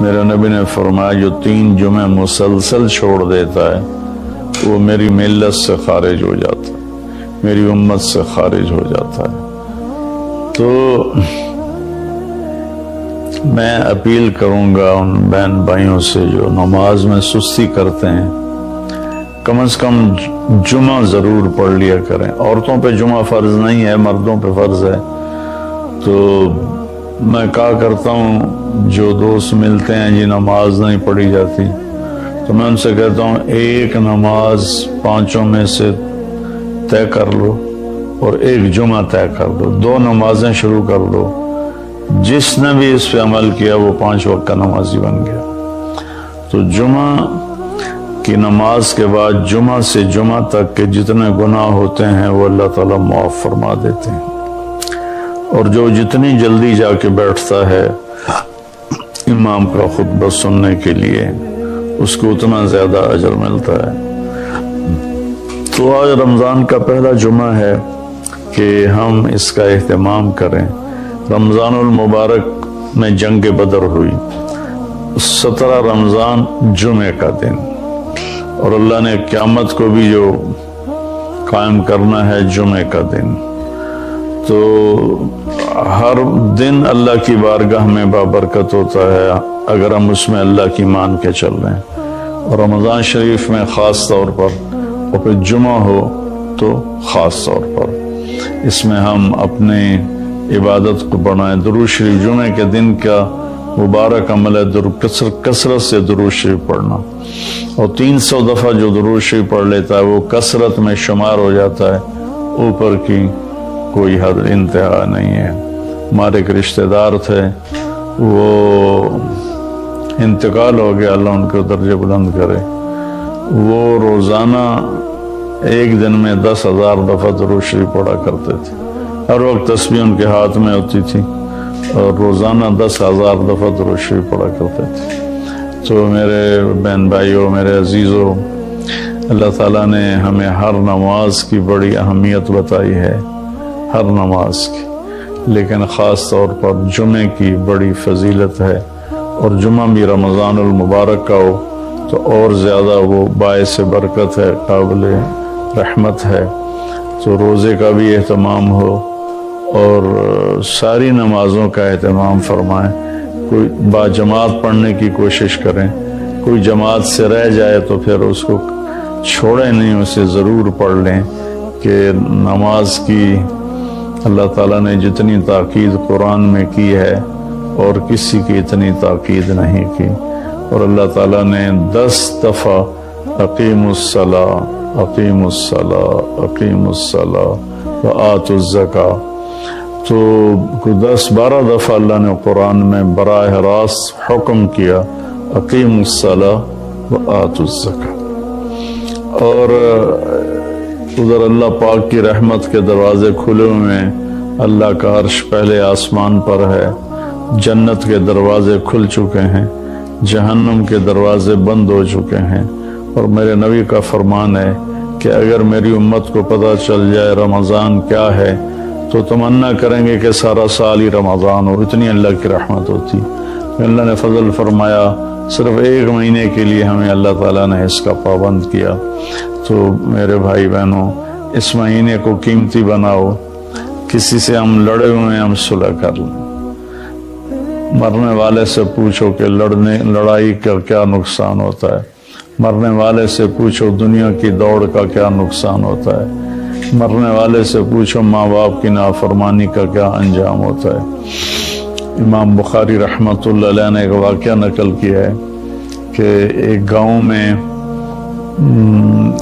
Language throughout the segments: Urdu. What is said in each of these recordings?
میرے نبی نے فرمایا جو 3 جمعے مسلسل چھوڑ دیتا ہے وہ میری ملت سے خارج ہو جاتا ہے، میری امت سے خارج ہو جاتا ہے۔ تو میں اپیل کروں گا ان بہن بھائیوں سے جو نماز میں سستی کرتے ہیں، کم از کم جمعہ ضرور پڑھ لیا کریں۔ عورتوں پہ جمعہ فرض نہیں ہے، مردوں پہ فرض ہے۔ تو میں کہا کرتا ہوں جو دوست ملتے ہیں جی نماز نہیں پڑھی جاتی، تو میں ان سے کہتا ہوں ایک نماز 5 میں سے طے کر لو اور ایک جمعہ طے کر دو، 2 نمازیں شروع کر دو۔ جس نے بھی اس پہ عمل کیا وہ 5 وقت کا نمازی بن گیا۔ تو جمعہ کی نماز کے بعد جمعہ سے جمعہ تک کے جتنے گناہ ہوتے ہیں وہ اللہ تعالیٰ معاف فرما دیتے ہیں، اور جو جتنی جلدی جا کے بیٹھتا ہے امام کا خطبہ سننے کے لیے اس کو اتنا زیادہ اجر ملتا ہے۔ تو آج رمضان کا پہلا جمعہ ہے کہ ہم اس کا اہتمام کریں۔ رمضان المبارک میں جنگ بدر ہوئی، 17 رمضان جمعے کا دن، اور اللہ نے قیامت کو بھی جو قائم کرنا ہے جمعے کا دن۔ تو ہر دن اللہ کی بارگاہ میں بابرکت ہوتا ہے اگر ہم اس میں اللہ کی مان کے چل رہے ہیں، اور رمضان شریف میں خاص طور پر، اور پھر جمعہ ہو تو خاص طور پر اس میں ہم اپنے عبادت کو بڑھائیں۔ درود شریف جمعے کے دن کا مبارک عمل ہے کثرت سے درود شریف پڑھنا، اور 300 دفعہ جو درود شریف پڑھ لیتا ہے وہ کثرت میں شمار ہو جاتا ہے، اوپر کی کوئی حد انتہا نہیں ہے۔ ہمارے ایک رشتہ دار تھے، وہ انتقال ہو گیا، اللہ ان کو درجے بلند کرے۔ وہ روزانہ ایک دن میں 10,000 دفعہ درود شریف پڑھا کرتے تھے، ہر وقت تسبیح ان کے ہاتھ میں ہوتی تھی، اور روزانہ 10,000 دفعہ درود شریف پڑھا کرتے تھے۔ تو میرے بہن بھائیوں، میرے عزیزوں، اللہ تعالیٰ نے ہمیں ہر نماز کی بڑی اہمیت بتائی ہے، ہر نماز کی، لیکن خاص طور پر جمعے کی بڑی فضیلت ہے، اور جمعہ بھی رمضان المبارک کا ہو تو اور زیادہ وہ باعث برکت ہے، قابل رحمت ہے۔ تو روزے کا بھی اہتمام ہو اور ساری نمازوں کا اہتمام فرمائیں، کوئی با جماعت پڑھنے کی کوشش کریں، کوئی جماعت سے رہ جائے تو پھر اس کو چھوڑیں نہیں، اسے ضرور پڑھ لیں، کہ نماز کی اللہ تعالیٰ نے جتنی تاکید قرآن میں کی ہے اور کسی کی اتنی تاکید نہیں کی۔ اور اللہ تعالیٰ نے 10 دفعہ اقیم الصلاۃ اقیم الصلاۃ اقیم الصلاۃ وآتوا الزکاۃ، تو 10-12 دفعہ اللہ نے قرآن میں براہ راست حکم کیا اقیم الصلاۃ وآتوا الزکاۃ۔ اور ادھر اللہ پاک کی رحمت کے دروازے کھلے ہوئے ہیں، اللہ کا عرش پہلے آسمان پر ہے، جنت کے دروازے کھل چکے ہیں، جہنم کے دروازے بند ہو چکے ہیں۔ اور میرے نبی کا فرمان ہے کہ اگر میری امت کو پتہ چل جائے رمضان کیا ہے تو تمنا کریں گے کہ سارا سال ہی رمضان ہو، اتنی اللہ کی رحمت ہوتی۔ اللہ نے فضل فرمایا، صرف 1 مہینے کے لیے ہمیں اللہ تعالیٰ نے اس کا پابند کیا۔ تو میرے بھائی بہنوں، اس مہینے کو قیمتی بناؤ، کسی سے ہم لڑے ہوئے ہیں ہم صلح کر لیں، مرنے والے سے پوچھو کہ لڑائی کا کیا نقصان ہوتا ہے، مرنے والے سے پوچھو دنیا کی دوڑ کا کیا نقصان ہوتا ہے، مرنے والے سے پوچھو ماں باپ کی نافرمانی کا کیا انجام ہوتا ہے۔ امام بخاری رحمۃ اللہ علیہ نے ایک واقعہ نقل کیا ہے کہ ایک گاؤں میں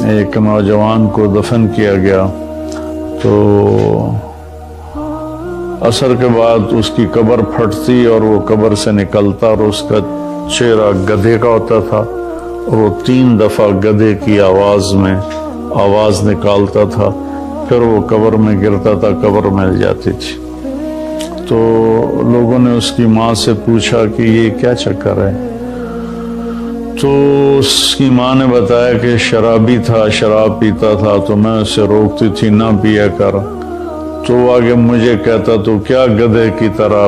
ایک نوجوان کو دفن کیا گیا، تو عصر کے بعد اس کی قبر پھٹتی اور وہ قبر سے نکلتا، اور اس کا چہرہ گدھے کا ہوتا تھا، اور وہ 3 دفعہ گدھے کی آواز میں آواز نکالتا تھا، پھر وہ قبر میں گرتا تھا، قبر مل جاتی تھی۔ تو لوگوں نے اس کی ماں سے پوچھا کہ یہ کیا چکر ہے؟ تو اس کی ماں نے بتایا کہ شرابی تھا، شراب پیتا تھا، تو میں اسے روکتی تھی نہ پیا کر، تو وہ آگے مجھے کہتا تو کیا گدھے کی طرح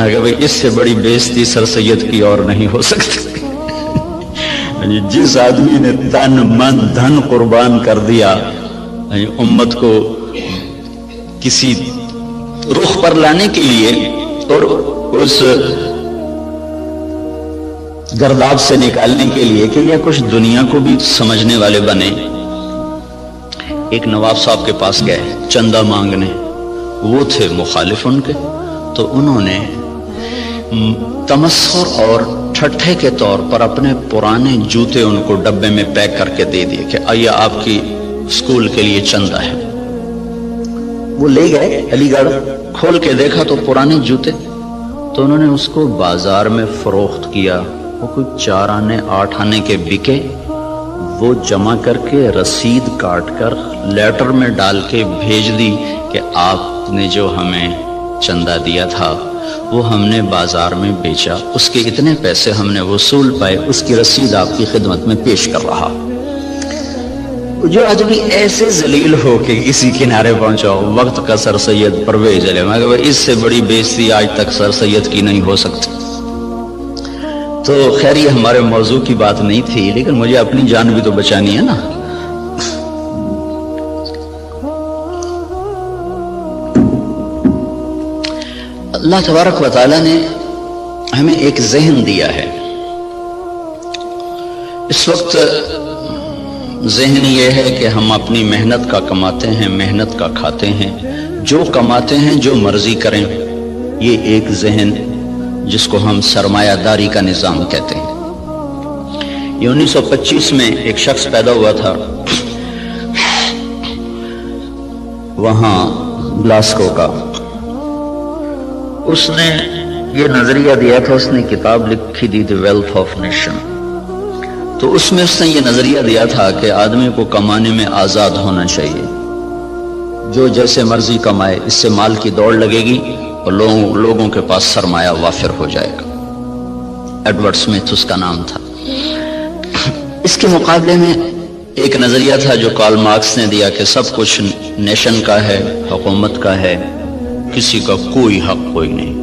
کہ بھائی اس سے بڑی بےزتی سر سید کی اور نہیں ہو سکتی۔ جس آدمی نے تن من دھن قربان کر دیا امت کو کسی رخ پر لانے کے لیے اور اس گرداب سے نکالنے کے لیے کہ یہ کچھ دنیا کو بھی سمجھنے والے بنے، ایک نواب صاحب کے پاس گئے چندہ مانگنے، وہ تھے مخالف ان کے، تو انہوں نے تمسخر اور ٹھٹھے کے طور پر اپنے پرانے جوتے ان کو ڈبے میں پیک کر کے دے دیے کہ آئیے آپ کی اسکول کے لیے چندہ ہے۔ وہ لے گئے علی گڑھ، کھول کے دیکھا تو پرانے جوتے، تو انہوں نے اس کو بازار میں فروخت کیا، وہ کوئی 4 آنے 8 آنے کے بکے، وہ جمع کر کے رسید کاٹ کر لیٹر میں ڈال کے بھیج دی کہ آپ نے جو ہمیں چندہ دیا تھا وہ ہم نے بازار میں بیچا، اس کے اتنے پیسے ہم نے وصول پائے، اس کی رسید آپ کی خدمت میں پیش کر رہا۔ جو آدمی ایسے ذلیل ہو کہ اسی کنارے پہنچا ہو، وقت کا سر سید پرویز علیہ، میں کہ اس سے بڑی بےزتی آج تک سر سید کی نہیں ہو سکتی۔ تو خیر یہ ہمارے موضوع کی بات نہیں تھی، لیکن مجھے اپنی جان بھی تو بچانی ہے نا۔ اللہ تبارک و تعالی نے ہمیں ایک ذہن دیا ہے۔ اس وقت ذہن یہ ہے کہ ہم اپنی محنت کا کماتے ہیں، محنت کا کھاتے ہیں، جو کماتے ہیں جو مرضی کریں، یہ ایک ذہن جس کو ہم سرمایہ داری کا نظام کہتے ہیں۔ یہ 1925 میں ایک شخص پیدا ہوا تھا وہاں گلاسکو کا، اس نے یہ نظریہ دیا تھا، اس نے کتاب لکھی دی دی ویلتھ آف نیشن، تو اس میں اس نے یہ نظریہ دیا تھا کہ آدمی کو کمانے میں آزاد ہونا چاہیے، جو جیسے مرضی کمائے، اس سے مال کی دوڑ لگے گی اور لوگوں کے پاس سرمایہ وافر ہو جائے گا۔ ایڈورڈ سمتھ اس کا نام تھا۔ اس کے مقابلے میں ایک نظریہ تھا جو کارل مارکس نے دیا کہ سب کچھ نیشن کا ہے، حکومت کا ہے، کسی کا کوئی حق کوئی نہیں،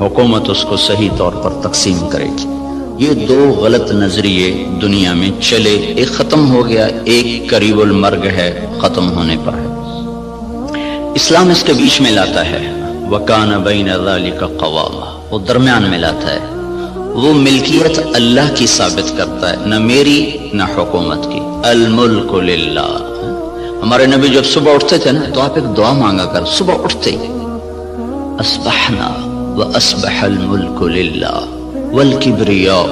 حکومت اس کو صحیح طور پر تقسیم کرے گی۔ یہ 2 غلط نظریے دنیا میں چلے، ایک ختم ہو گیا، ایک قریب المرگ ہے، ختم ہونے پر ہے۔ اسلام اس کے بیچ میں لاتا ہے، وَكَانَ بَيْنَ ذَلِكَ قَوَامًا، وہ درمیان میں لاتا ہے، وہ ملکیت اللہ کی ثابت کرتا ہے، نہ میری نہ حکومت کی۔ الملک للہ۔ ہمارے نبی جب صبح اٹھتے تھے نا تو آپ ایک دعا مانگا کر، صبح اٹھتے ہی اصبحنا واصبح الملک للہ والکبریاء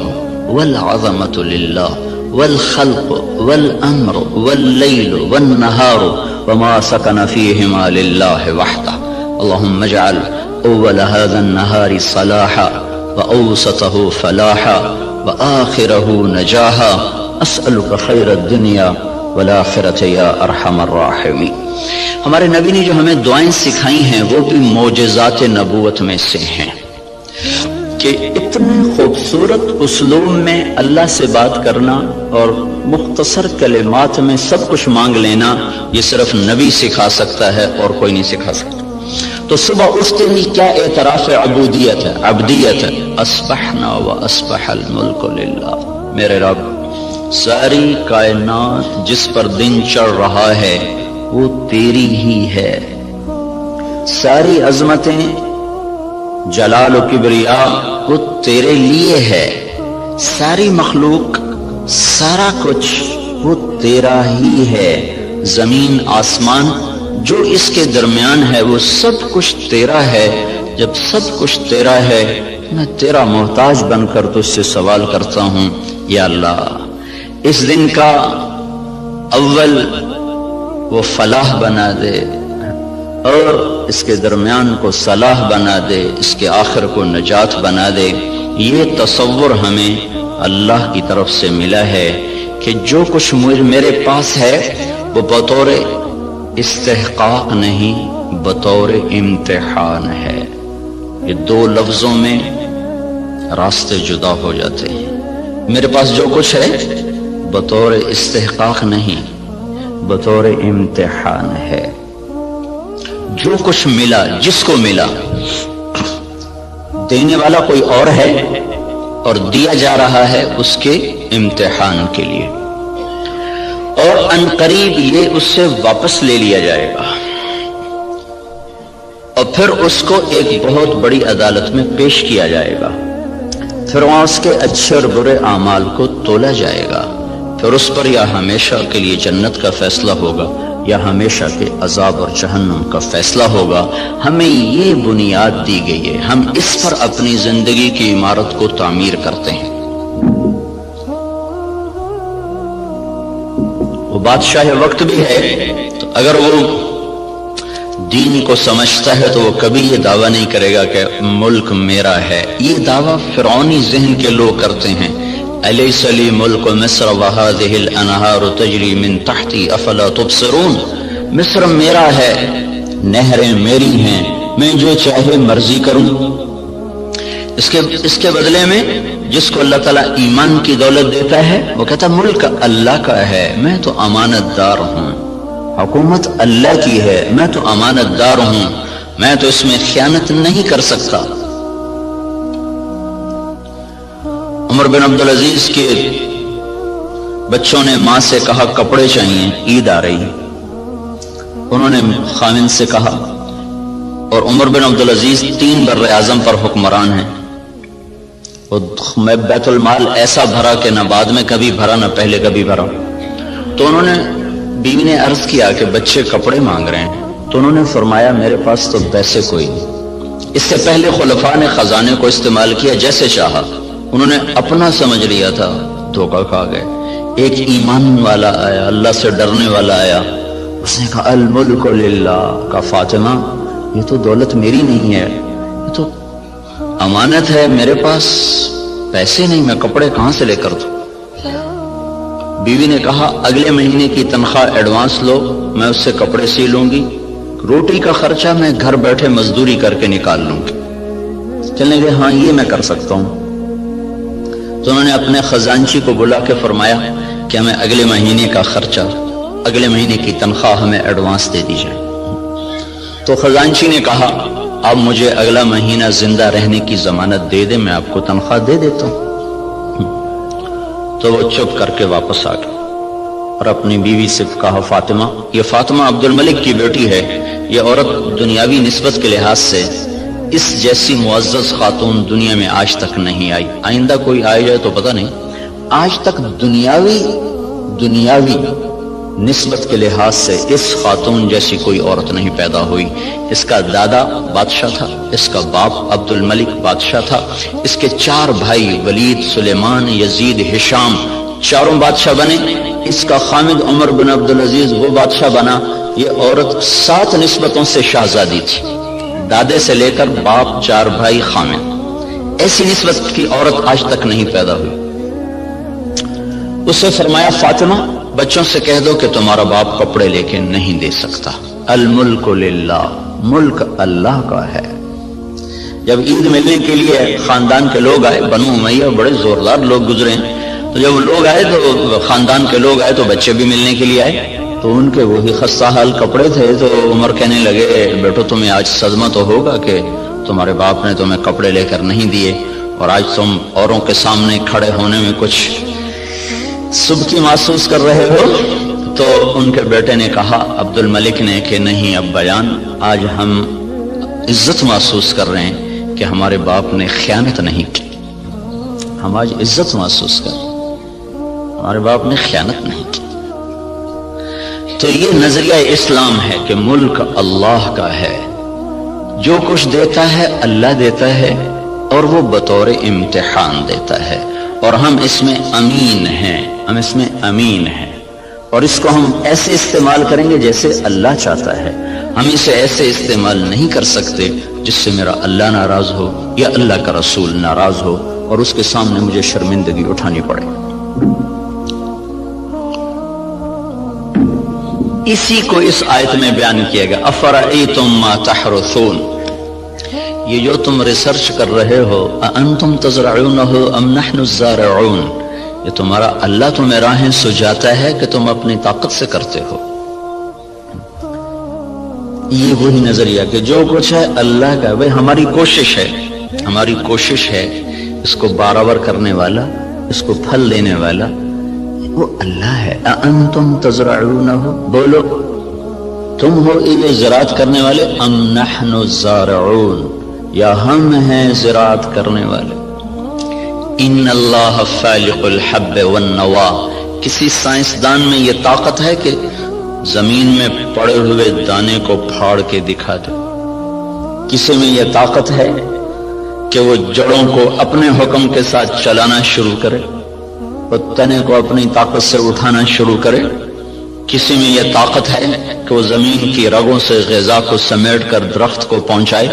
والعظمۃ للہ والخلق والامر واللیل والنہار وما سکن فیہما للہ وحدہ اللہم اجعل اول هذا النہار صلاحا واوسطہ فلاحا وآخرہ نجاحا اسألک خیر الدنیا والآخرۃ یا ارحم الراحمین۔ ہمارے نبی نے جو ہمیں دعائیں سکھائی ہیں وہ بھی معجزات نبوت میں سے ہیں کہ اتنے خوبصورت اسلوب میں اللہ سے بات کرنا اور مختصر کلمات میں سب کچھ مانگ لینا، یہ صرف نبی سکھا سکتا ہے اور کوئی نہیں سکھا سکتا۔ تو صبح اٹھتے ہی کیا اعتراف عبودیت ہے، عبدیت ہے، اصبحنا واصبح الملک للہ۔ میرے رب، ساری کائنات جس پر دن چڑھ رہا ہے وہ تیری ہی ہے، ساری عظمتیں جلال و کبریا وہ تیرے لیے ہے، ساری مخلوق سارا کچھ وہ تیرا ہی ہے، زمین آسمان جو اس کے درمیان ہے وہ سب کچھ تیرا ہے۔ جب سب کچھ تیرا ہے میں تیرا محتاج بن کر تجھ سے سوال کرتا ہوں، یا اللہ اس دن کا اول وہ فلاح بنا دے اور اس کے درمیان کو صلاح بنا دے، اس کے آخر کو نجات بنا دے۔ یہ تصور ہمیں اللہ کی طرف سے ملا ہے کہ جو کچھ میرے پاس ہے وہ بطور استحقاق نہیں، بطور امتحان ہے۔ یہ 2 لفظوں میں راستے جدا ہو جاتے ہیں۔ میرے پاس جو کچھ ہے بطور استحقاق نہیں، بطور امتحان ہے۔ جو کچھ ملا، جس کو ملا، دینے والا کوئی اور ہے اور دیا جا رہا ہے اس کے امتحان کے لیے، اور عنقریب یہ اس سے واپس لے لیا جائے گا اور پھر اس کو ایک بہت بڑی عدالت میں پیش کیا جائے گا، پھر وہاں اس کے اچھے اور برے اعمال کو تولا جائے گا، پھر اس پر یا ہمیشہ کے لیے جنت کا فیصلہ ہوگا یا ہمیشہ کے عذاب اور جہنم کا فیصلہ ہوگا۔ ہمیں یہ بنیاد دی گئی ہے، ہم اس پر اپنی زندگی کی عمارت کو تعمیر کرتے ہیں۔ وہ بادشاہ وقت بھی ہے، تو اگر وہ دین کو سمجھتا ہے تو وہ کبھی یہ دعویٰ نہیں کرے گا کہ ملک میرا ہے۔ یہ دعویٰ فرعونی ذہن کے لوگ کرتے ہیں، الیس لی ملک مصر وہذہ الانہار تجری من تحتی افلا تبصرون، مصر میرا ہے، نہریں میری ہیں، میں جو چاہے مرضی کروں۔ اس کے بدلے میں جس کو اللہ تعالیٰ ایمان کی دولت دیتا ہے وہ کہتا ہے ملک اللہ کا ہے، میں تو امانت دار ہوں، حکومت اللہ کی ہے، میں تو امانت دار ہوں، میں تو اس میں خیانت نہیں کر سکتا۔ عمر بن عبدالعزیز کے بچوں نے ماں سے کہا کپڑے چاہیے، عید آ رہی، انہوں نے خاوند سے کہا، اور عمر بن عبدالعزیز 3 بر اعظم پر حکمران ہیں، میں بیت المال ایسا بھرا کہ نہ بعد میں کبھی بھرا نہ پہلے کبھی بھرا۔ تو انہوں نے بیوی نے عرض کیا کہ بچے کپڑے مانگ رہے ہیں، تو انہوں نے فرمایا میرے پاس تو پیسے کوئی نہیں۔ اس سے پہلے خلفاء نے خزانے کو استعمال کیا جیسے چاہا، انہوں نے اپنا سمجھ لیا تھا، دھوکہ کھا گئے۔ ایک ایمان والا آیا، اللہ سے ڈرنے والا آیا، اس نے کہا الملک للہ، کہا فاطمہ یہ تو دولت میری نہیں ہے، یہ تو امانت ہے، میرے پاس پیسے نہیں، میں کپڑے کہاں سے لے کر دوں؟ بیوی نے کہا اگلے مہینے کی تنخواہ ایڈوانس لو، میں اس سے کپڑے سی لوں گی، روٹی کا خرچہ میں گھر بیٹھے مزدوری کر کے نکال لوں گی۔ چلنے گئے، ہاں یہ میں کر سکتا ہوں۔ تو انہوں نے اپنے خزانچی کو بلا کے فرمایا کہ ہمیں اگلے مہینے کا خرچہ، اگلے مہینے کی تنخواہ ہمیں ایڈوانس دے دی جائے۔ تو خزانچی نے کہا اب مجھے اگلا مہینہ زندہ رہنے کی ضمانت دے دے، میں آپ کو تنخواہ دے دیتا ہوں۔ تو وہ چپ کر کے واپس آ گیا اور اپنی بیوی سے کہا فاطمہ، یہ فاطمہ عبد الملک کی بیٹی ہے، یہ عورت دنیاوی نسبت کے لحاظ سے اس جیسی معزز خاتون دنیا میں آج تک نہیں آئی، آئندہ کوئی آئے جائے تو پتہ نہیں، آج تک دنیاوی نسبت کے لحاظ سے اس خاتون جیسی کوئی عورت نہیں پیدا ہوئی۔ اس کا دادا بادشاہ تھا، اس کا باپ عبد الملک بادشاہ تھا، اس کے 4 بھائی ولید، سلیمان، یزید، ہشام، چاروں بادشاہ بنے، اس کا خامد عمر بن عبدالعزیز وہ بادشاہ بنا۔ یہ عورت 7 نسبتوں سے شہزادی تھی، دادے سے لے کر باپ، 4 بھائی، خامد، ایسی نسبت کی عورت آج تک نہیں پیدا ہوئی۔ اسے فرمایا فاطمہ بچوں سے کہہ دو کہ تمہارا باپ کپڑے لے کے نہیں دے سکتا، الملک للہ، ملک اللہ کا ہے۔ جب عید ملنے کے لیے خاندان کے لوگ آئے، بنو امیہ بڑے زوردار لوگ گزرے ہیں، تو جب لوگ آئے تو خاندان کے لوگ آئے تو بچے بھی ملنے کے لیے آئے، تو ان کے وہی خستہ حال کپڑے تھے۔ تو عمر کہنے لگے بیٹو تمہیں آج صدمہ تو ہوگا کہ تمہارے باپ نے تمہیں کپڑے لے کر نہیں دیے، اور آج تم اوروں کے سامنے کھڑے ہونے میں کچھ سبکی محسوس کر رہے ہو۔ تو ان کے بیٹے نے کہا عبد الملک نے کہ نہیں ابا جان، آج ہم عزت محسوس کر رہے ہیں کہ ہمارے باپ نے خیانت نہیں کی، ہم آج عزت محسوس کر رہے ہیں، ہمارے باپ نے خیانت نہیں کی۔ تو یہ نظریہ اسلام ہے کہ ملک اللہ کا ہے، جو کچھ دیتا ہے اللہ دیتا ہے، اور وہ بطور امتحان دیتا ہے، اور ہم اس میں امین ہیں، ہم اس میں امین ہیں، اور اس کو ہم ایسے استعمال کریں گے جیسے اللہ چاہتا ہے۔ ہم اسے ایسے استعمال نہیں کر سکتے جس سے میرا اللہ ناراض ہو یا اللہ کا رسول ناراض ہو اور اس کے سامنے مجھے شرمندگی اٹھانی پڑے۔ اسی کو اس آیت میں بیان کیا گیا، افرأیتم ما تحرثون، یہ جو تم ریسرچ کر رہے ہو، انتم تزرعونہ ام نحن الزارعون، یہ تمہارا اللہ تمہیں راہیں سجاتا ہے کہ تم اپنی طاقت سے کرتے ہو۔ یہ وہی نظریہ کہ جو کچھ ہے اللہ کا، بھئی ہماری کوشش ہے، ہماری کوشش ہے اس کو برابر کرنے والا، اس کو پھل دینے والا وہ اللہ ہے۔ اَأَنْتُمْ تَزْرَعُونَهُ، بولو تم ہو یہ زراعت کرنے والے، ام نحن الزارعون، یا ہم ہیں زراعت کرنے والے۔ ان اللہ فالق الحب والنوا، کسی سائنسدان میں یہ طاقت ہے کہ زمین میں پڑے ہوئے دانے کو پھاڑ کے دکھا دے؟ کسی میں یہ طاقت ہے کہ وہ جڑوں کو اپنے حکم کے ساتھ چلانا شروع کرے، وہ تنے کو اپنی طاقت سے اٹھانا شروع کرے؟ کسی میں یہ طاقت ہے کہ وہ زمین کی رگوں سے غذا کو سمیٹ کر درخت کو پہنچائے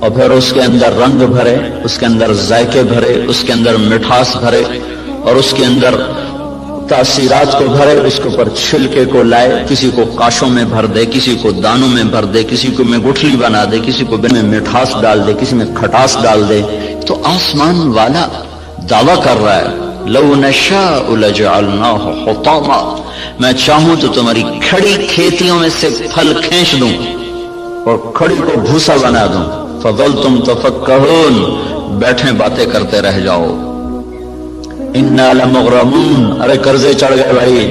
اور پھر اس کے اندر رنگ بھرے، اس کے اندر ذائقے بھرے، اس کے اندر مٹھاس بھرے اور اس کے اندر تاثیرات کو بھرے، اس کے اوپر چھلکے کو لائے، کسی کو کاشوں میں بھر دے، کسی کو دانوں میں بھر دے، کسی کو میں گٹھلی بنا دے، کسی کو میں مٹھاس ڈال دے، کسی میں کھٹاس ڈال دے؟ تو آسمان والا دعویٰ کر رہا ہے لو نشاء لجعلناہ حطاما، میں چاہوں تو تمہاری کھڑی کھیتیوں میں سے پھل کھینچ دوں اور کھڑی کو بھوسا بنا دوں، فظلتم تفکہون، بیٹھے باتیں کرتے رہ جاؤ۔ انا لمغرمون، ارے قرضے چڑھ گئے بھائی،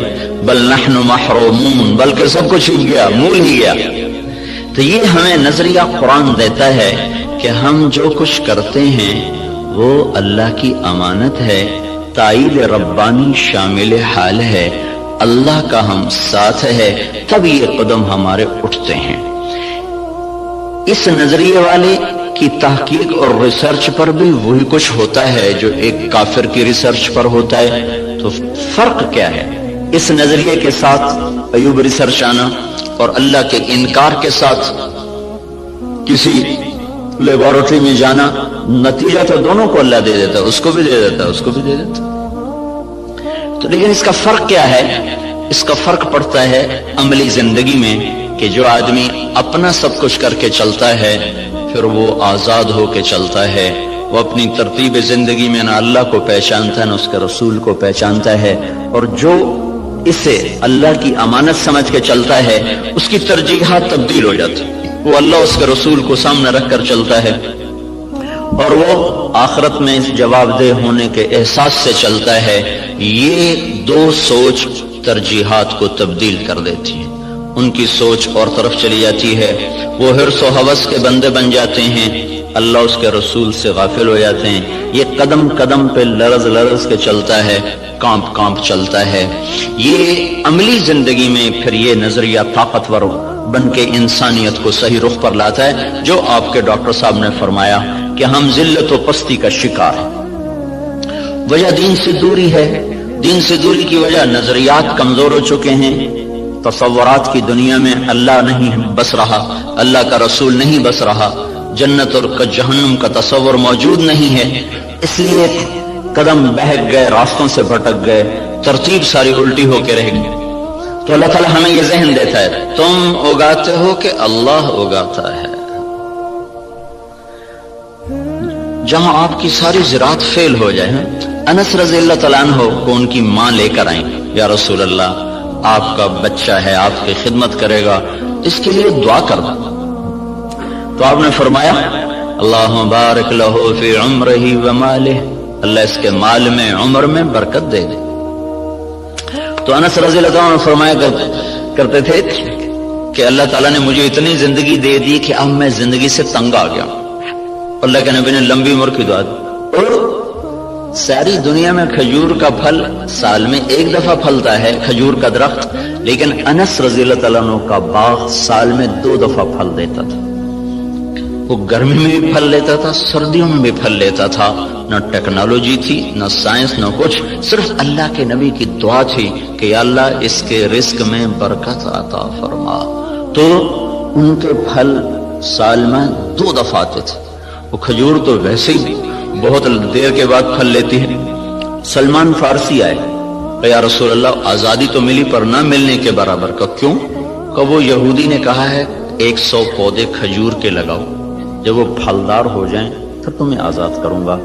بل نحن محرومون، بلکہ سب کچھ ہی گیا، مول ہی گیا۔ تو یہ ہمیں نظریہ قرآن دیتا ہے کہ ہم جو کچھ کرتے ہیں وہ اللہ کی امانت ہے، تائید ربانی شامل حال ہے، اللہ کا ہم ساتھ ہے، تب یہ قدم ہمارے اٹھتے ہیں۔ اس نظریے والے کی تحقیق اور ریسرچ پر بھی وہی کچھ ہوتا ہے جو ایک کافر کی ریسرچ پر ہوتا ہے۔ تو فرق کیا ہے؟ اس نظریے کے ساتھ ایوب ریسرچ آنا اور اللہ کے انکار کے ساتھ کسی لیبارٹری میں جانا، نتیجہ تو دونوں کو اللہ دے دیتا ہے، اس کو بھی دے دیتا ہے، اس کو بھی دے دیتا ہے۔ تو لیکن اس کا فرق کیا ہے؟ اس کا فرق پڑتا ہے عملی زندگی میں کہ جو آدمی اپنا سب کچھ کر کے چلتا ہے پھر وہ آزاد ہو کے چلتا ہے، وہ اپنی ترتیب زندگی میں نہ اللہ کو پہچانتا ہے نہ اس کے رسول کو پہچانتا ہے، اور جو اسے اللہ کی امانت سمجھ کے چلتا ہے اس کی ترجیحات تبدیل ہو جاتی، وہ اللہ اس کے رسول کو سامنے رکھ کر چلتا ہے اور وہ آخرت میں جواب دہ ہونے کے احساس سے چلتا ہے۔ یہ دو سوچ ترجیحات کو تبدیل کر دیتی ہے، ان کی سوچ اور طرف چلی جاتی ہے، وہ حرص و ہوس کے بندے بن جاتے ہیں، اللہ اس کے رسول سے غافل ہو جاتے ہیں۔ یہ قدم قدم پہ لرز لرز کے چلتا ہے، کانپ کانپ چلتا ہے۔ یہ عملی زندگی میں پھر یہ نظریہ طاقتور بن کے انسانیت کو صحیح رخ پر لاتا ہے، جو آپ کے ڈاکٹر صاحب نے فرمایا کہ ہم ذلت و پستی کا شکار ہیں۔ وجہ دین سے دوری ہے، دین سے دوری کی وجہ نظریات کمزور ہو چکے ہیں، تصورات کی دنیا میں اللہ نہیں بس رہا، اللہ کا رسول نہیں بس رہا، جنت اور جہنم کا تصور موجود نہیں ہے، اس لیے قدم بہک گئے، راستوں سے بھٹک گئے، ترتیب ساری الٹی ہو کے رہ گئی۔ تو اللہ تعالیٰ ہمیں یہ ذہن دیتا ہے تم اگاتے ہو کہ اللہ اگاتا ہے۔ جہاں آپ کی ساری زراعت فیل ہو جائے، انس رضی اللہ تعالیٰ عنہ کو ان کی ماں لے کر آئیں، یا رسول اللہ آپ کا بچہ ہے، آپ کی خدمت کرے گا، اس کے لیے دعا کر دو۔ تو آپ نے فرمایا اللہم بارک لہو فی عمرہ و مالہ، اللہ اس کے مال میں عمر میں برکت دے دے۔ تو انس رضی اللہ عنہ فرمایا کرتے تھے کہ اللہ تعالیٰ نے مجھے اتنی زندگی دے دی کہ اب میں زندگی سے تنگ آ گیا، اللہ کے نبی نے لمبی عمر کی دعا دی، اور ساری دنیا میں کھجور کا پھل سال میں ایک دفعہ پھلتا ہے، کھجور کا درخت، لیکن انس رضی اللہ تعالیٰ عنہ کا باغ سال میں 2 دفعہ پھل دیتا تھا۔ وہ گرمی میں بھی پھل لیتا تھا، سردیوں میں بھی پھل لیتا تھا، نہ ٹیکنالوجی تھی، نہ سائنس، نہ کچھ، صرف اللہ کے نبی کی دعا تھی کہ یا اللہ اس کے رزق میں برکت عطا فرما۔ تو ان کے پھل سال میں 2 دفعہ آتے تھے۔ وہ کھجور تو ویسے ہی بہت دیر کے بعد پھل لیتی ہے۔ سلمان فارسی آئے کہ یا رسول اللہ آزادی تو ملی پر نہ ملنے کے برابر کا، کیوں؟ کہ وہ یہودی نے کہا ہے 100 پودے کھجور کے لگاؤ، جب وہ پھلدار ہو جائیں پھر تمہیں آزاد کروں گا۔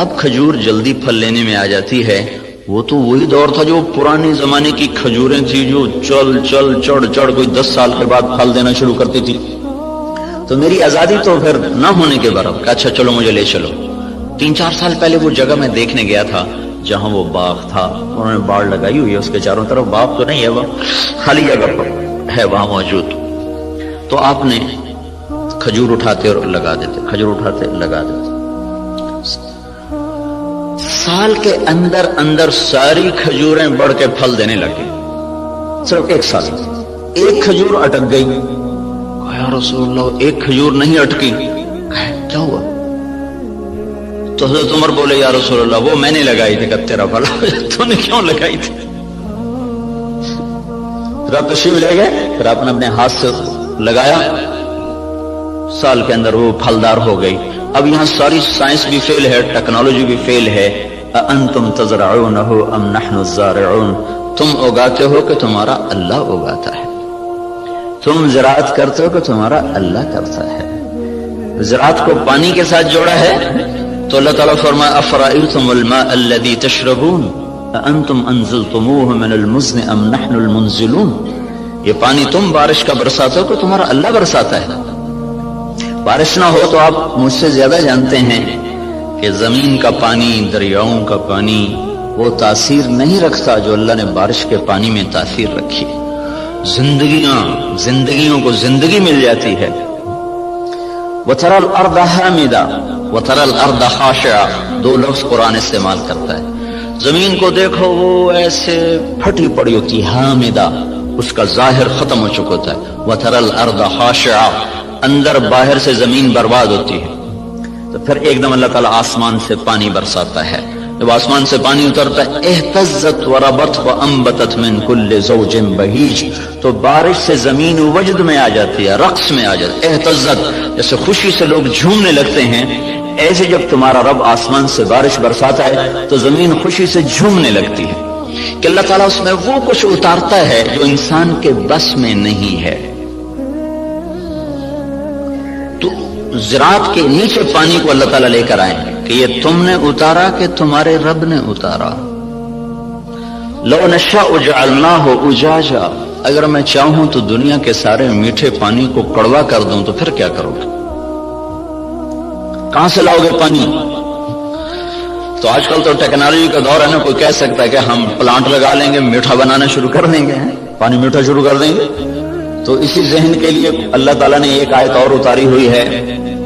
اب کھجور جلدی پھل لینے میں آ جاتی ہے، وہ تو وہی دور تھا جو پرانے زمانے کی کھجوریں تھی جو چل چل چڑھ چڑھ کوئی 10 سال کے بعد پھل دینا شروع کرتی تھی۔ تو میری آزادی تو پھر نہ ہونے کے برابر. اچھا چلو مجھے لے چلو. 3-4 سال پہلے وہ جگہ میں دیکھنے گیا تھا جہاں وہ باغ تھا. انہوں نے باڑ لگائی ہوئی ہے اس کے چاروں طرف. باغ تو نہیں ہے، وہ خالی جگہ پر ہے وہاں موجود. تو آپ نے کھجور اٹھاتے اور لگا دیتے، کھجور اٹھاتے لگا دیتے. سال کے اندر اندر ساری کھجوریں بڑھ کے پھل دینے لگے. صرف 1 سال. ایک کھجور اٹک گئی. یا رسول اللہ، ایک کھجور نہیں اٹکی. کیا ہوا؟ تو حضرت عمر بولے یا رسول اللہ وہ میں نے لگائی تھی. کہ تیرا بھلا تو نے کیوں لگائی تھی؟ پھر آپ تشریف لے گئے، پھر آپ نے اپنے ہاتھ سے لگایا، سال کے اندر وہ پھلدار ہو گئی. اب یہاں ساری سائنس بھی فیل ہے، ٹیکنالوجی بھی فیل ہے. انتم تزرعونہ ام نحن الزارعون، تم اگاتے ہو کہ تمہارا اللہ اگاتا ہے، تم زراعت کرتے ہو کہ تمہارا اللہ کرتا ہے. زراعت کو پانی کے ساتھ جوڑا ہے تو اللہ تعالیٰ فرمایا افرأیتم الماء الذی تشربون انتم انزلتموه من المزن ام نحن المنزلون. یہ پانی تم بارش کا برساتے ہو کہ تمہارا اللہ برساتا ہے. بارش نہ ہو تو آپ مجھ سے زیادہ جانتے ہیں کہ زمین کا پانی، دریاؤں کا پانی وہ تاثیر نہیں رکھتا جو اللہ نے بارش کے پانی میں تاثیر رکھی. زندگیوں کو زندگی مل جاتی ہے. وَتَرَى الْأَرْضَ حَامِدًا وَتَرَى الْأَرْضَ خَاشِعًا، 2 لفظ قرآن استعمال کرتا ہے. زمین کو دیکھو وہ ایسے پھٹی پڑی ہوتی ہے، حامدہ، اس کا ظاہر ختم ہو چکا ہوتا ہے. وَتَرَى الْأَرْضَ خَاشِعًا، اندر باہر سے زمین برباد ہوتی ہے. تو پھر ایک دم اللہ تعالیٰ آسمان سے پانی برساتا ہے. جب آسمان سے پانی اترتا ہے اہتزت وربت وانبتت من کل زوج بہیج، تو بارش سے زمین وجد میں آ جاتی ہے، رقص میں آ جاتی ہے. اہتزت جیسے خوشی سے لوگ جھومنے لگتے ہیں، ایسے جب تمہارا رب آسمان سے بارش برساتا ہے تو زمین خوشی سے جھومنے لگتی ہے کہ اللہ تعالیٰ اس میں وہ کچھ اتارتا ہے جو انسان کے بس میں نہیں ہے. تو زراعت کے نیچے پانی کو اللہ تعالیٰ لے کر آئے کہ یہ تم نے اتارا کہ تمہارے رب نے اتارا. لو نشاء جعلناہ اجاجا، اگر میں چاہوں تو دنیا کے سارے میٹھے پانی کو کڑوا کر دوں تو پھر کیا کرو گے؟ کہاں سے لاؤ گے پانی؟ تو آج کل تو ٹیکنالوجی کا دور ہے نا، کوئی کہہ سکتا ہے کہ ہم پلانٹ لگا لیں گے، میٹھا بنانا شروع کر دیں گے، پانی میٹھا شروع کر دیں گے. تو اسی ذہن کے لیے اللہ تعالیٰ نے ایک آیت اور اتاری ہوئی ہے،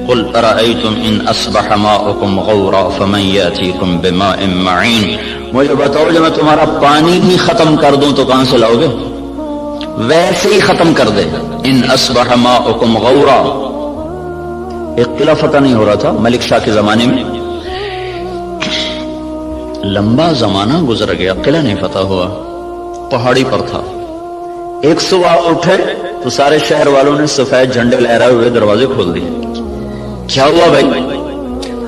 قل ارأیتم ان اصبح ماؤکم غورا فمن یاتیکم بماء معین. مجھے بتاؤ جب میں تمہارا پانی ہی ختم کر دوں تو کہاں سے لاؤ گے؟ ویسے ہی ختم کر دے. ان اصبح ماؤکم غورا، ایک قلعہ فتح نہیں ہو رہا تھا ملک شاہ کے زمانے میں، لمبا زمانہ گزر گیا، قلعہ نہیں فتح ہوا، پہاڑی پر تھا. ایک صبح اٹھے تو سارے شہر والوں نے سفید جھنڈے لہرائے ہوئے دروازے کھول دیے. کیا ہوا بھائی؟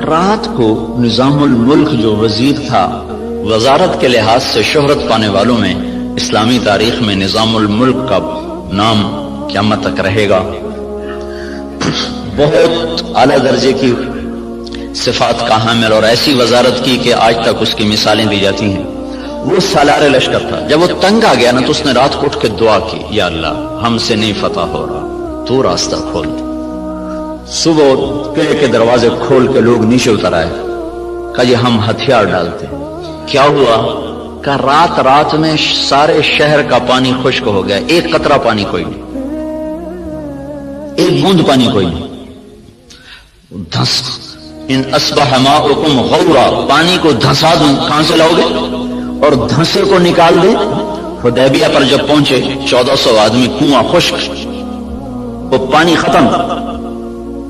رات کو نظام الملک جو وزیر تھا، وزارت کے لحاظ سے شہرت پانے والوں میں اسلامی تاریخ میں نظام الملک کا نام قیامت تک رہے گا. بہت اعلیٰ درجے کی صفات کا حامل اور ایسی وزارت کی کہ آج تک اس کی مثالیں دی جاتی ہیں. وہ سالار لشکر تھا. جب وہ تنگ آ گیا نا تو اس نے رات کو اٹھ کے دعا کی، یا اللہ ہم سے نہیں فتح ہو رہا، تو راستہ کھول دے. صبح قلعے کے دروازے کھول کے لوگ نیچے اتر آئے، کہا یہ ہم ہتھیار ڈالتے. کیا ہوا؟ کہ رات میں سارے شہر کا پانی خشک ہو گیا، ایک قطرہ پانی کوئی نہیں، ایک بوند پانی کوئی نہیں. دھس ان اصبح ماؤکم غورا، پانی کو دھسا دوں، کہاں سے لاؤ گے؟ اور دھنسے کو نکال دیں. حدیبیہ پر جب پہنچے 1400 آدمی، کنواں خشک، وہ پانی ختم.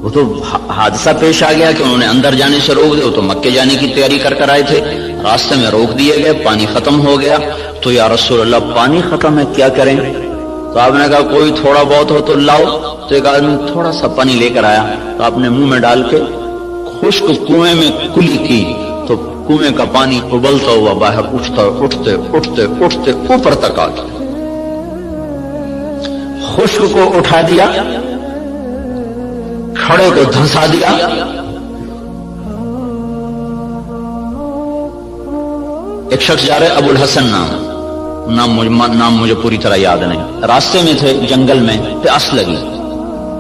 وہ تو حادثہ پیش آ گیا کہ انہوں نے اندر جانے سے روک دیا. وہ تو مکے جانے کی تیاری کر آئے تھے، راستے میں روک دیے گئے، پانی ختم ہو گیا. تو یا رسول اللہ پانی ختم ہے، کیا کریں؟ تو آپ نے کہا کوئی تھوڑا بہت ہو تو لاؤ. تو ایک آدمی تھوڑا سا پانی لے کر آیا تو آپ نے منہ میں ڈال کے خشک کنویں میں کلی کی تو کنویں کا پانی ابلتا ہوا باہر اٹھتے اوپر تک آ گیا. خشک کو اٹھا دیا، کھڑے کو دھنسا دیا. ایک شخص جا رہے ابو الحسن نام مجھے پوری طرح یاد نہیں، راستے میں تھے جنگل میں، پیاس لگی،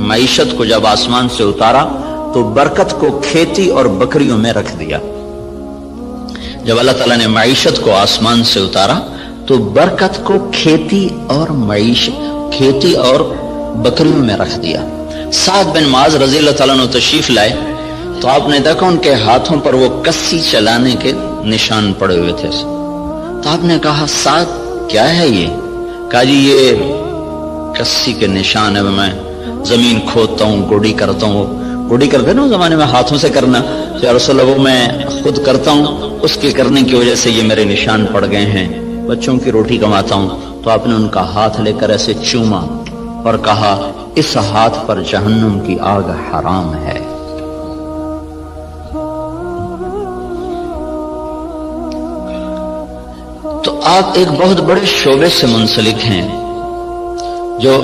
معیشت کو جب آسمان سے اتارا تو برکت کو کھیتی اور بکریوں میں رکھ دیا. جب اللہ تعالیٰ نے معیشت کو آسمان سے اتارا تو برکت کو کھیتی اور بکریوں میں رکھ دیا. سعد بن معاذ رضی اللہ تعالیٰ عنہ تشریف لائے تو آپ نے دیکھا ان کے ہاتھوں پر وہ کسی چلانے کے نشان پڑے ہوئے تھے. تو آپ نے کہا سعد کیا ہے یہ؟ کہا جی یہ کسی کے نشان ہے، میں زمین کھودتا ہوں، گوڑی کرتا ہوں. گوڑی کرتے نا زمانے میں ہاتھوں سے کرنا، یا رسول اللہ وہ میں خود کرتا ہوں، اس کے کرنے کی وجہ سے یہ میرے نشان پڑ گئے ہیں، بچوں کی روٹی کماتا ہوں. تو آپ نے ان کا ہاتھ لے کر ایسے چوما اور کہا اس ہاتھ پر جہنم کی آگ حرام ہے. تو آپ ایک بہت بڑے شعبے سے منسلک ہیں جو،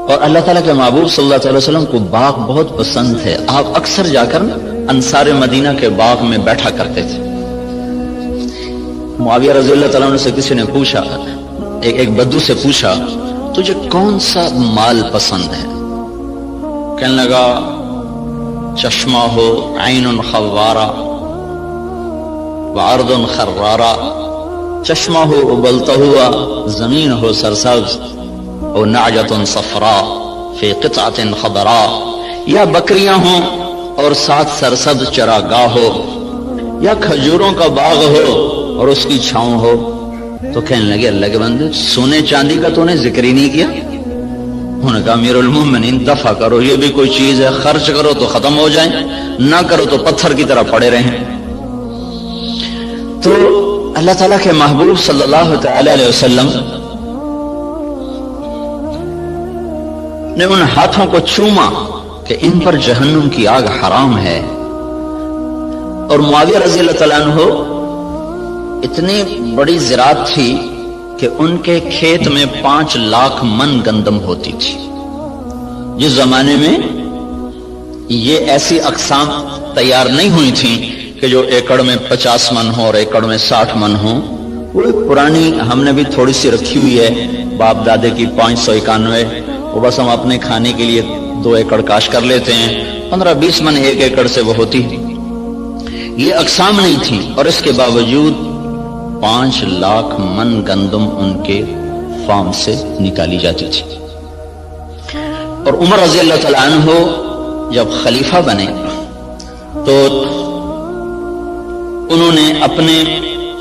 اور اللہ تعالیٰ کے محبوب صلی اللہ علیہ وسلم کو باغ بہت پسند ہے. آپ اکثر جا کر انصار مدینہ کے باغ میں بیٹھا کرتے تھے. معاویہ رضی اللہ تعالیٰ عنہ سے کسی نے پوچھا، ایک بدو سے پوچھا تجھے کون سا مال پسند ہے؟ کہنے لگا چشمہ ہو عین خوارہ وعرض خرارہ، چشمہ ہو ابلتا ہوا، زمین ہو سرسبز، اور نعجۃ صفراء فی قطعۃ خضراء، یا بکریاں ہوں اور ساتھ سرسبز چراگاہ ہو، یا کھجوروں کا باغ ہو اور اس کی چھاؤں ہو. تو کہنے لگے اللہ کے بندے سونے چاندی کا تو نے ذکر ہی نہیں کیا. انہوں نے کہا امیر المومنین دفع کرو، یہ بھی کوئی چیز ہے، خرچ کرو تو ختم ہو جائیں، نہ کرو تو پتھر کی طرح پڑے رہیں. تو اللہ تعالیٰ کے محبوب صلی اللہ تعالی علیہ وسلم نے ان ہاتھوں کو چوما کہ ان پر جہنم کی آگ حرام ہے. اور معاویہ رضی اللہ تعالیٰ عنہ اتنی بڑی زراعت تھی کہ ان کے کھیت میں 5 لاکھ من گندم ہوتی تھی. جس زمانے میں یہ ایسی اقسام تیار نہیں ہوئی تھیں کہ جو ایکڑ میں 50 من ہو اور ایکڑ میں 60 من ہو. وہ ایک پرانی ہم نے بھی تھوڑی سی رکھی ہوئی ہے باپ دادے کی 591، وہ بس ہم اپنے کھانے کے لیے 2 ایکڑ کاش کر لیتے ہیں، 15-20 من ایک ایکڑ سے وہ ہوتی. یہ اقسام نہیں تھی اور اس کے باوجود 5 لاکھ من گندم ان کے فارم سے نکالی جاتی تھی. اور عمر رضی اللہ تعالیٰ عنہ جب خلیفہ بنے تو انہوں نے اپنے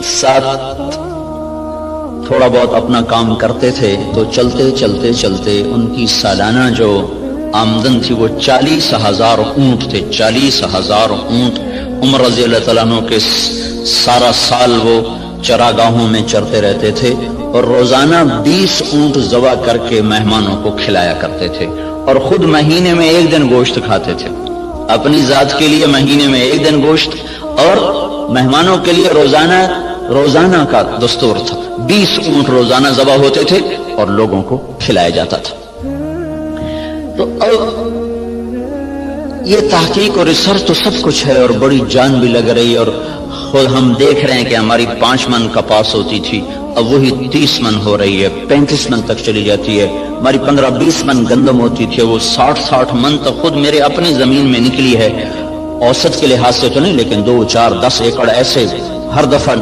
ساتھ تھوڑا بہت اپنا کام کرتے تھے، تو چلتے چلتے چلتے ان کی سالانہ جو آمدن تھی وہ 40,000 اونٹ تھے. 40,000 اونٹ عمر رضی اللہ تعالیٰ عنہ کے سارا سال وہ چراگاہوں میں چرتے رہتے تھے، اور روزانہ 20 اونٹ ذبح کر کے مہمانوں کو کھلایا کرتے تھے، اور خود مہینے میں 1 دن گوشت کھاتے تھے. اپنی ذات کے لیے مہینے میں 1 دن گوشت، اور مہمانوں کے لیے روزانہ کا دستور تھا. 20 اونٹ روزانہ ذبح ہوتے تھے اور لوگوں کو کھلایا جاتا تھا. تو یہ تحقیق اور ریسرچ تو سب کچھ ہے اور بڑی جان بھی لگ رہی، اور خود ہم دیکھ رہے ہیں کہ ہماری 5 من کپاس ہوتی تھی، اب وہی 30 من ہو رہی ہے، 35 من تک چلی جاتی ہے. ہماری 15-20 من گندم ہوتی تھی، وہ 60 من تک خود میرے اپنی زمین میں نکلی ہے. اوسط کے لحاظ سے تو نہیں، لیکن 2, 4, 10 ایکڑ ایسے ہر دفعہ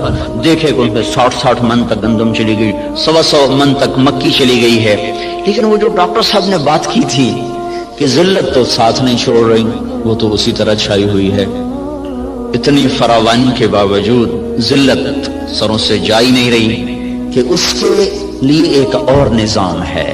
دیکھے کہ 60 من تک گندم چلی گئی، 100 من تک مکی چلی گئی ہے. لیکن وہ جو ڈاکٹر صاحب نے بات کی تھی کہ ذلت تو ساتھ نہیں چھوڑ رہی، وہ تو اسی طرح چھائی ہوئی ہے. اتنی فراوانی کے باوجود ذلت سروں سے جا ہی نہیں رہی، کہ اس کے لیے ایک اور نظام ہے،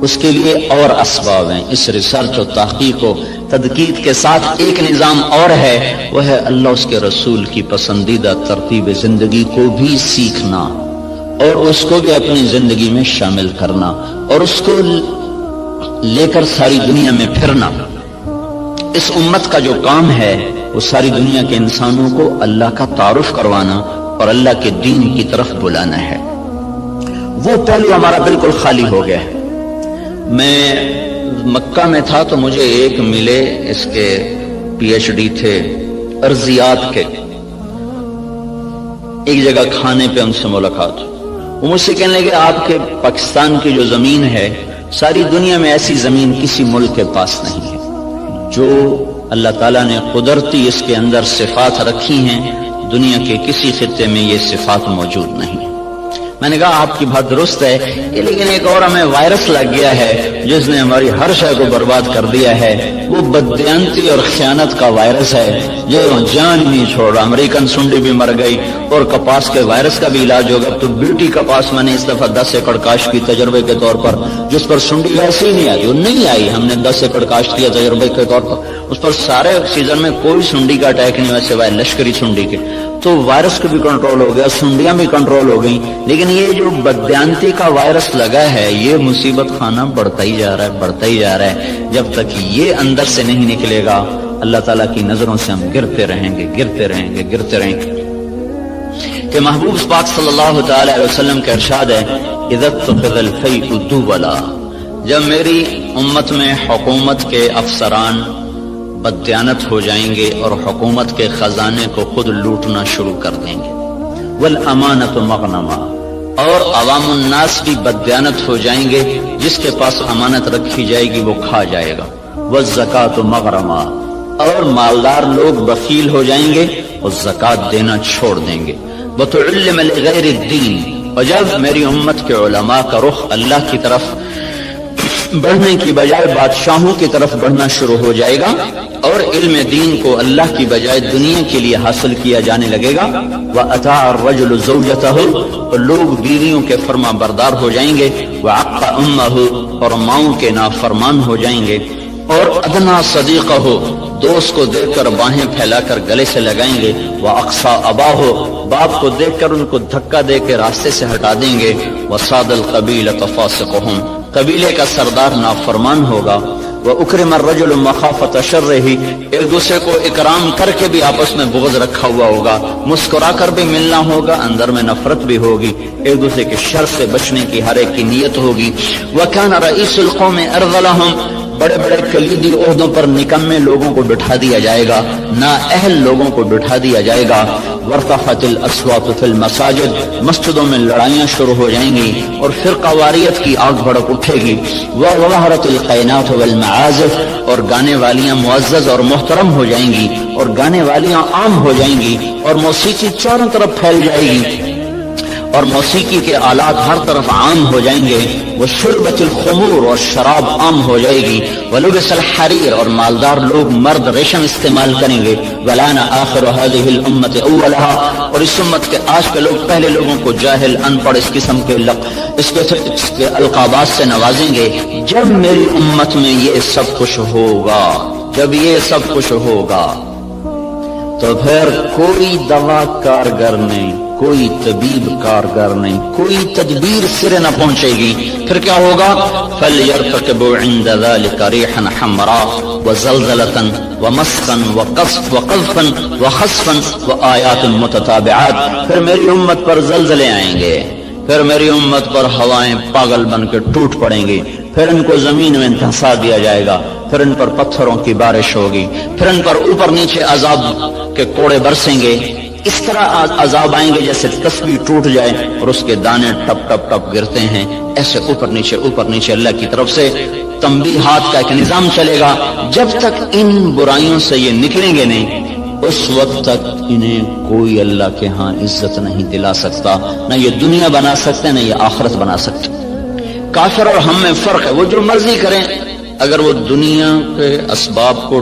اس کے لیے اور اسباب ہیں. اس ریسرچ و تحقیق و تدقیق کے ساتھ ایک نظام اور ہے، وہ ہے اللہ اس کے رسول کی پسندیدہ ترتیب زندگی کو بھی سیکھنا اور اس کو بھی اپنی زندگی میں شامل کرنا، اور اس کو لے کر ساری دنیا میں پھرنا. اس امت کا جو کام ہے وہ ساری دنیا کے انسانوں کو اللہ کا تعارف کروانا اور اللہ کے دین کی طرف بلانا ہے. وہ پہلو ہمارا بالکل خالی ہو گیا ہے. میں مکہ میں تھا تو مجھے ایک ملے، اس کے PhD تھے ارضیات کے. ایک جگہ کھانے پہ ان سے ملاقات، وہ مجھ سے کہنے لگے آپ کے پاکستان کی جو زمین ہے ساری دنیا میں ایسی زمین کسی ملک کے پاس نہیں ہے جو اللہ تعالیٰ نے قدرتی اس کے اندر صفات رکھی ہیں، دنیا کے کسی خطے میں یہ صفات موجود نہیں۔ میں نے کہا آپ کی بات درست ہے، لیکن ایک اور ہمیں وائرس لگ گیا ہے جس نے ہماری ہر شے کو برباد کر دیا ہے، وہ بددیانتی اور خیانت کا وائرس ہے جو جان نہیں چھوڑ رہا۔ امریکن سنڈی بھی مر گئی اور کپاس کے وائرس کا بھی علاج ہوگا۔ تو بیوٹی کپاس میں نے اس دفعہ 10 ایکڑ کاشت کی تجربے کے طور پر، جس پر سنڈی ویسے ہی نہیں آئی، وہ نہیں آئی، ہم نے 10 ایکڑ کاشت کیا تجربے کے طور پر، اس پر سارے سیزن میں کوئی سنڈی کا اٹیک نہیں ہوا سوائے لشکری سنڈی کے۔ تو وائرس کو بھی کنٹرول ہو گیا، سنڈیاں بھی کنٹرول ہو گئیں، لیکن یہ جو بددیانتی کا وائرس لگا ہے یہ مصیبت خانہ بڑھتا ہی جا رہا ہے، بڑھتا ہی جا رہا ہے۔ جب تک یہ اندر سے نہیں نکلے گا اللہ تعالیٰ کی نظروں سے ہم گرتے رہیں گے، گرتے رہیں گے، گرتے رہیں گے۔ کہ محبوب پاک صلی اللہ تعالی علیہ وسلم کا ارشاد ہے اذا اتخذ الفیء دولا، جب میری امت میں حکومت کے افسران بددیانت ہو جائیں گے اور حکومت کے خزانے کو خود لوٹنا شروع کر دیں گے، والامانۃ مغنما، اور عوام الناس بھی بددیانت ہو جائیں گے، جس کے پاس امانت رکھی جائے گی وہ کھا جائے گا، والزکاۃ مغرما، اور مالدار لوگ بخیل ہو جائیں گے اور زکوٰۃ دینا چھوڑ دیں گے، وتعلم لغیر الدین، اور جب میری امت کے علماء کا رخ اللہ کی طرف بڑھنے کی بجائے بادشاہوں کی طرف بڑھنا شروع ہو جائے گا اور علم دین کو اللہ کی بجائے دنیا کے لیے حاصل کیا جانے لگے گا، وَأَطَاعَ الرَّجُلُ زَوْجَتَهُ، اور لوگ بیویوں کے فرما بردار ہو جائیں گے، وَعَقَّ أُمَّهُ، اور ماؤں کے نافرمان ہو جائیں گے، اور ادنا صدیقہ، دوست کو دیکھ کر باہیں پھیلا کر گلے سے لگائیں گے، وَأَقْصَى أَبَاهُ، باپ کو دیکھ کر ان کو دھکا دے کے راستے سے ہٹا دیں گے، وَصَادَ الْقَبِيلَةَ فَاسِقُهُمْ، قبیلے کا سردار نافرمان ہوگا، وَأُكْرِمَ الرَّجُلُ مَخَافَةَ شَرِّهِ، ایک دوسرے کو اکرام کر کے بھی آپس میں بغض رکھا ہوا ہوگا، مسکرا کر بھی ملنا ہوگا، اندر میں نفرت بھی ہوگی، ایک دوسرے کے شر سے بچنے کی ہر ایک کی نیت ہوگی، وَكَانَ رَئِيسُ الْقَوْمِ أَرْذَلَهُمْ، بڑے بڑے کلیدی عہدوں پر نکمے لوگوں کو بٹھا دیا جائے گا، نااہل لوگوں کو بٹھا دیا جائے گا، وارتفعت الاصوات فی المساجد، مسجدوں میں لڑائیاں شروع ہو جائیں گی اور فرقہ واریت کی آگ بھڑک اٹھے گی، وظہرت القینات والمعازف، اور گانے والیاں معزز اور محترم ہو جائیں گی اور گانے والیاں عام ہو جائیں گی، اور موسیقی چاروں طرف پھیل جائے گی اور موسیقی کے آلات ہر طرف عام ہو جائیں گے، وشربت الخمور، اور شراب عام ہو جائے گی، ولبس الحریر، اور مالدار لوگ مرد ریشم استعمال کریں گے، ولان آخر هذه الامت اولها، اور اس امت کے آج کے لوگ پہلے لوگوں کو جاہل، ان پڑھ، اس قسم کے اس کے القابات سے نوازیں گے۔ جب میری امت میں یہ سب کچھ ہوگا، جب یہ سب کچھ ہوگا تو پھر کوئی دوا کارگر نہیں، کوئی طبیب کارگر نہیں، کوئی تدبیر سرے نہ پہنچے گی۔ پھر کیا ہوگا؟ فَلْيَرْتَقِبُوا عِنْدَ ذَلِكَ رِيحًا حَمْرَاء وَزَلْزَلَةً وَمَسْخًا وَقَذْفًا وَخَسْفًا وَآيَاتٍ مُتَتَابِعَاتٍ، پھر میری امت پر زلزلے آئیں گے، پھر میری امت پر ہوائیں پاگل بن کے ٹوٹ پڑیں گی، پھر ان کو زمین میں دھسا دیا جائے گا، پھر ان پر پتھروں کی بارش ہوگی، پھر ان پر اوپر نیچے عذاب کے کوڑے برسیں گے، اس طرح عذاب آئیں گے جیسے تسبیح ٹوٹ جائے اور اس کے دانے ٹپ ٹپ ٹپ گرتے ہیں، ایسے اوپر نیچے اللہ کی طرف سے تنبیہات کا ایک نظام چلے گا۔ جب تک ان برائیوں سے یہ نکلیں گے نہیں، اس وقت تک انہیں کوئی اللہ کے ہاں عزت نہیں دلا سکتا، نہ یہ دنیا بنا سکتے نہ یہ آخرت بنا سکتے۔ کافر اور ہم میں فرق ہے، وہ جو مرضی کریں، اگر وہ دنیا کے اسباب کو